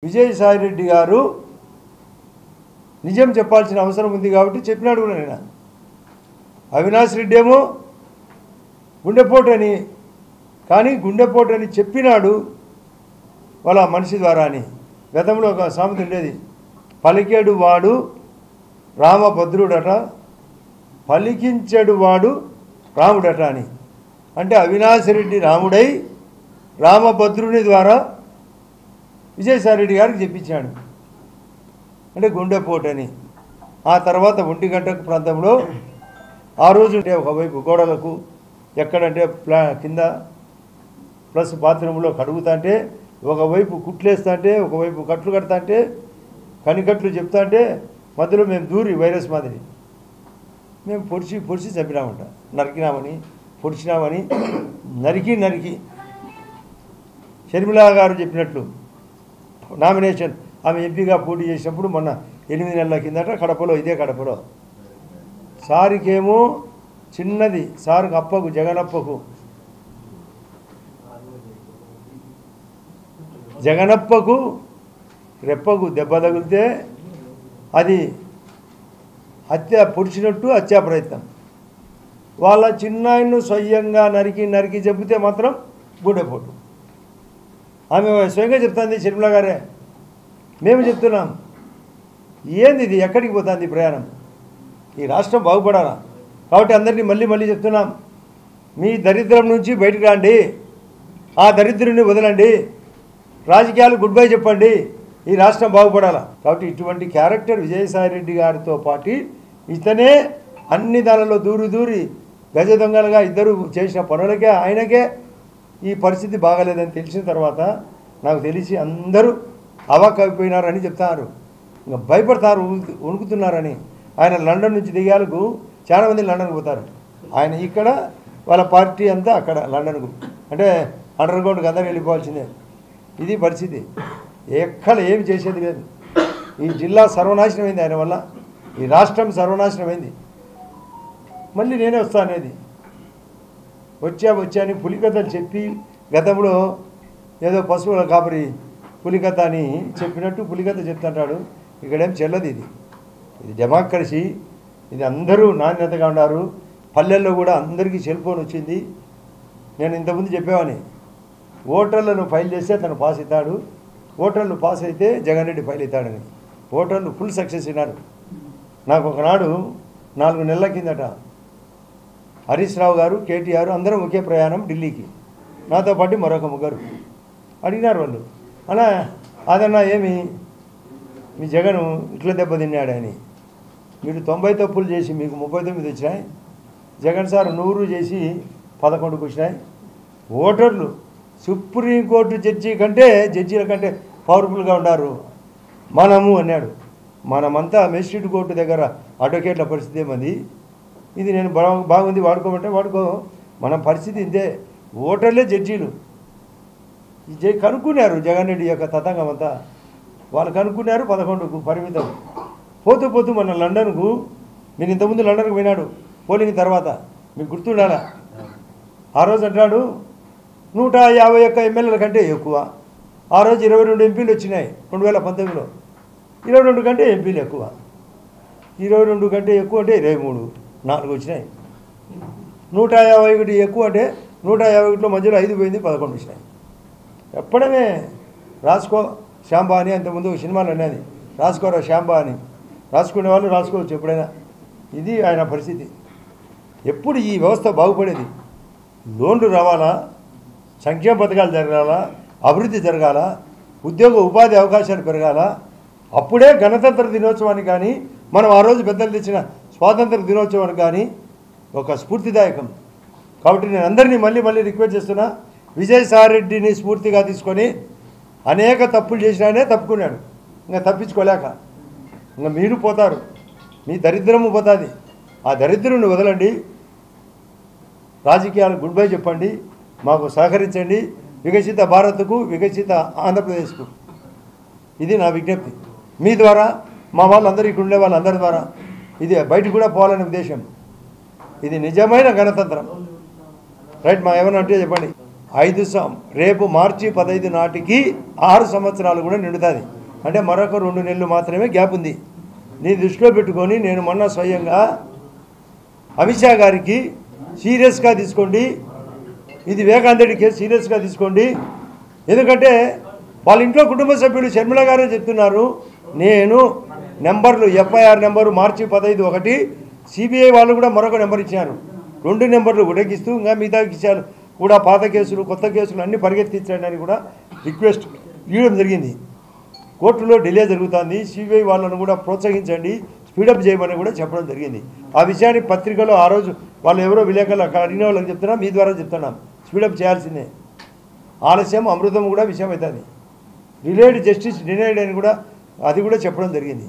విజయసాయి రెడ్డి గారు నిజం చెప్పాల్సిన అవసరం ఉంది కాబట్టి చెప్పినాడు కూడా నేను. అవినాష్ రెడ్డి ఏమో గుండెపోటు అని, కానీ గుండెపోటు అని చెప్పినాడు వాళ్ళ మనిషి ద్వారా అని. గతంలో ఒక సామెత ఉండేది, పలికేడు వాడు రామభద్రుడట, పలికించడు వాడు రాముడట అని. అంటే అవినాష్ రెడ్డి రాముడై రామభద్రుని ద్వారా విజయసాయి రెడ్డి గారికి చెప్పించాడు, అంటే గుండెపోటు అని. ఆ తర్వాత 1 గంట ప్రాంతంలో ఆ రోజు ఉంటే ఒకవైపు గోడలకు ఎక్కడంటే కింద ప్లస్ బాత్రూంలో కడుగుతా అంటే, ఒకవైపు కుట్లేస్తా అంటే, ఒకవైపు కట్లు కడతా అంటే, కనికట్లు చెప్తా అంటే, మధ్యలో మేము దూరి వైరస్ మాదిరి మేము పొడిచి చంపినామంట. నరికినామని, పొడిచినామని, నరికి షర్మిలా గారు చెప్పినట్లు నామినేషన్ ఆమె ఎంపీగా పోటీ చేసినప్పుడు మొన్న 8 నెలల కిందట కడపలో, ఇదే కడపలో సారికేమో చిన్నది, సార్కి అప్పకు జగనప్పకు రెప్పకు దెబ్బ తగిలితే అది హత్య, పొడిచినట్టు హత్యా ప్రయత్నం. వాళ్ళ చిన్నాయన్ను స్వయంగా నరికి చెబితే మాత్రం గుండెపోటు. ఆమె స్వయంగా చెప్తుంది, షర్మిలా గారే. మేము చెప్తున్నాం, ఏంది ఇది, ఎక్కడికి పోతుంది ప్రయాణం? ఈ రాష్ట్రం బాగుపడాలా కాబట్టి అందరినీ మళ్ళీ చెప్తున్నాం, మీ దరిద్రం నుంచి బయటకు రండి, ఆ దరిద్రుని వదలండి, రాజకీయాలు గుడ్ బై చెప్పండి, ఈ రాష్ట్రం బాగుపడాలా. కాబట్టి ఇటువంటి క్యారెక్టర్ విజయసాయి రెడ్డి గారితో పాటు ఇతనే అన్ని దానిలో దూరి గజ దొంగలుగా ఇద్దరు చేసిన పనులకే ఆయనకే ఈ పరిస్థితి బాగలేదని తెలిసిన తర్వాత నాకు తెలిసి అందరూ అవాక్ అయిపోయినారని చెప్తారు, ఇంకా భయపడతారు, వణుకుతున్నారని. ఆయన లండన్ నుంచి దిగాలకు చాలామంది లండన్కి పోతారు, ఆయన ఇక్కడ, వాళ్ళ పార్టీ అంతా అక్కడ లండన్కు, అంటే అండర్ గ్రౌండ్కి అందరూ వెళ్ళిపోవాల్సిందే. ఇది పరిస్థితి, ఎక్కడ ఏమి చేసేది లేదు. ఈ జిల్లా సర్వనాశనమైంది ఆయన వల్ల, ఈ రాష్ట్రం సర్వనాశనమైంది. మళ్ళీ నేనే వస్తా అనేది వచ్చా అని పులికథలు చెప్పి, గతంలో ఏదో పశువుల కాపరి పులికథ అని చెప్పినట్టు పులికథ చెప్తుంటాడు. ఇక్కడేం చెల్లదు. ఇది డెమోక్రసీ, ఇది అందరూ నాణ్యతగా ఉన్నారు. పల్లెల్లో కూడా అందరికీ సెల్ ఫోన్ వచ్చింది. నేను ఇంతకుముందు చెప్పేవాని, ఓటర్లను ఫైల్ చేస్తే తను పాస్ అవుతాడు, ఓటర్లు పాస్ అయితే జగన్ రెడ్డి ఫైల్ అవుతాడని. ఓటర్లు ఫుల్ సక్సెస్ అయినారు. నాకు ఒకనాడు 4 నెలల కిందట హరీష్ రావు గారు, కేటీఆర్ అందరం ఒకే ప్రయాణం ఢిల్లీకి, నాతో పాటు మరొక 3 అడిగినారు వాళ్ళు, అలా అదన్నా ఏమి మీ జగన్ ఇట్లా దెబ్బతిన్నాడని. మీరు 90 తప్పులు చేసి మీకు 39 వచ్చినాయి, జగన్ సార్ 100 చేసి 11కు వచ్చినాయి. ఓటర్లు సుప్రీంకోర్టు జడ్జీల కంటే పవర్ఫుల్గా ఉన్నారు మనము అన్నాడు. మనమంతా మెజిస్ట్రేట్ కోర్టు దగ్గర అడ్వకేట్ల పరిస్థితి ఏమంది. ఇది నేను బాగుంది వాడుకోమంటే వాడుకో, మన పరిస్థితి ఇంతే. ఓటర్లే జడ్జీలు కనుక్కున్నారు జగన్ రెడ్డి యొక్క తతంగం అంతా. వాళ్ళు కనుక్కున్నారు, 11కు పరిమితం. పోతూ మన లండన్కు, నేను ఇంతకుముందు లండన్కు పోయినాడు పోలింగ్ తర్వాత, మీకు గుర్తుండాలా. ఆ రోజు అంటాడు 151 ఎమ్మెల్యేల కంటే ఎక్కువ. ఆ రోజు 22 ఎంపీలు వచ్చినాయి 2019లో, 22 కంటే ఎంపీలు ఎక్కువ. 22 కంటే ఎక్కువ అంటే 23, 4 వచ్చినాయి. 151 ఎక్కువ అంటే 151లో మధ్యలో 5 పోయింది, 11 వచ్చినాయి. ఎప్పుడమే రాసుకో శాంబా అని, అంతకుముందు సినిమాలు అనేది రాసుకోరా శాంబా అని, రాసుకునే వాళ్ళు రాసుకోవచ్చు ఎప్పుడైనా. ఇది ఆయన పరిస్థితి. ఎప్పుడు ఈ వ్యవస్థ బాగుపడేది? లోన్లు రావాలా, సంక్షేమ పథకాలు జరగాల, అభివృద్ధి జరగాల, ఉద్యోగ ఉపాధి అవకాశాలు పెరగాల. అప్పుడే గణతంత్ర దినోత్సవానికి కానీ, మనం ఆ రోజు పెద్దలు తెచ్చిన స్వాతంత్ర దినోత్సవానికి కానీ ఒక స్ఫూర్తిదాయకం. కాబట్టి నేను అందరినీ మళ్ళీ రిక్వెస్ట్ చేస్తున్నా, విజయసాయి రెడ్డిని స్ఫూర్తిగా తీసుకొని అనేక తప్పులు చేసినానే తప్పుకున్నాడు, ఇంకా తప్పించుకోలేక ఇంకా మీరు పోతారు, మీ దరిద్రము పోతుంది. ఆ దరిద్రుని వదలండి, రాజకీయాలు గుడ్ బై చెప్పండి, మాకు సహకరించండి, వికసిత భారత్కు, వికసిత ఆంధ్రప్రదేశ్కు. ఇది నా విజ్ఞప్తి మీ ద్వారా, మా వాళ్ళందరూ ఇక్కడ ఉండే వాళ్ళందరి ద్వారా. ఇది బయటకు కూడా పోవాలనే ఉద్దేశం. ఇది నిజమైన గణతంత్రం. రైట్, మా ఏమన్నా అంటే చెప్పండి. రేపు మార్చి 15 నాటికి 6 సంవత్సరాలు కూడా నిండుతుంది. అంటే మరొక 2 నెలలు మాత్రమే గ్యాప్ ఉంది. నీ దృష్టిలో పెట్టుకొని నేను మొన్న స్వయంగా అమిత్ షా గారికి సీరియస్గా తీసుకోండి, ఇది వివేకానంద రెడ్డి కేసు సీరియస్గా తీసుకోండి. ఎందుకంటే వాళ్ళ ఇంట్లో కుటుంబ సభ్యులు షర్మిల గారే చెప్తున్నారు, నేను నెంబర్లు ఎఫ్ఐఆర్ నెంబరు మార్చి 15 ఒకటి, సిబిఐ వాళ్ళు కూడా మరొక నెంబర్ ఇచ్చారు. 2 నెంబర్లు ఉడకిస్తూ ఇంకా మిగతా ఇచ్చారు కూడా, పాత కేసులు కొత్త కేసులు అన్నీ పరిగెత్తించడానికి కూడా రిక్వెస్ట్ ఇవ్వడం జరిగింది. కోర్టులో డిలే జరుగుతుంది, సిబిఐ వాళ్ళను కూడా ప్రోత్సహించండి, స్పీడప్ చేయమని కూడా చెప్పడం జరిగింది. ఆ విషయాన్ని పత్రికలో ఆ రోజు వాళ్ళు ఎవరో విలేకరులు అక్కడ అడిగిన వాళ్ళకి చెప్తున్నాం, మీ ద్వారా చెప్తున్నాం, స్పీడప్ చేయాల్సిందే. ఆలస్యం అమృతం కూడా విషయం అవుతుంది. డిలేడ్ జస్టిస్ డినైడ్ అని కూడా అది కూడా చెప్పడం జరిగింది.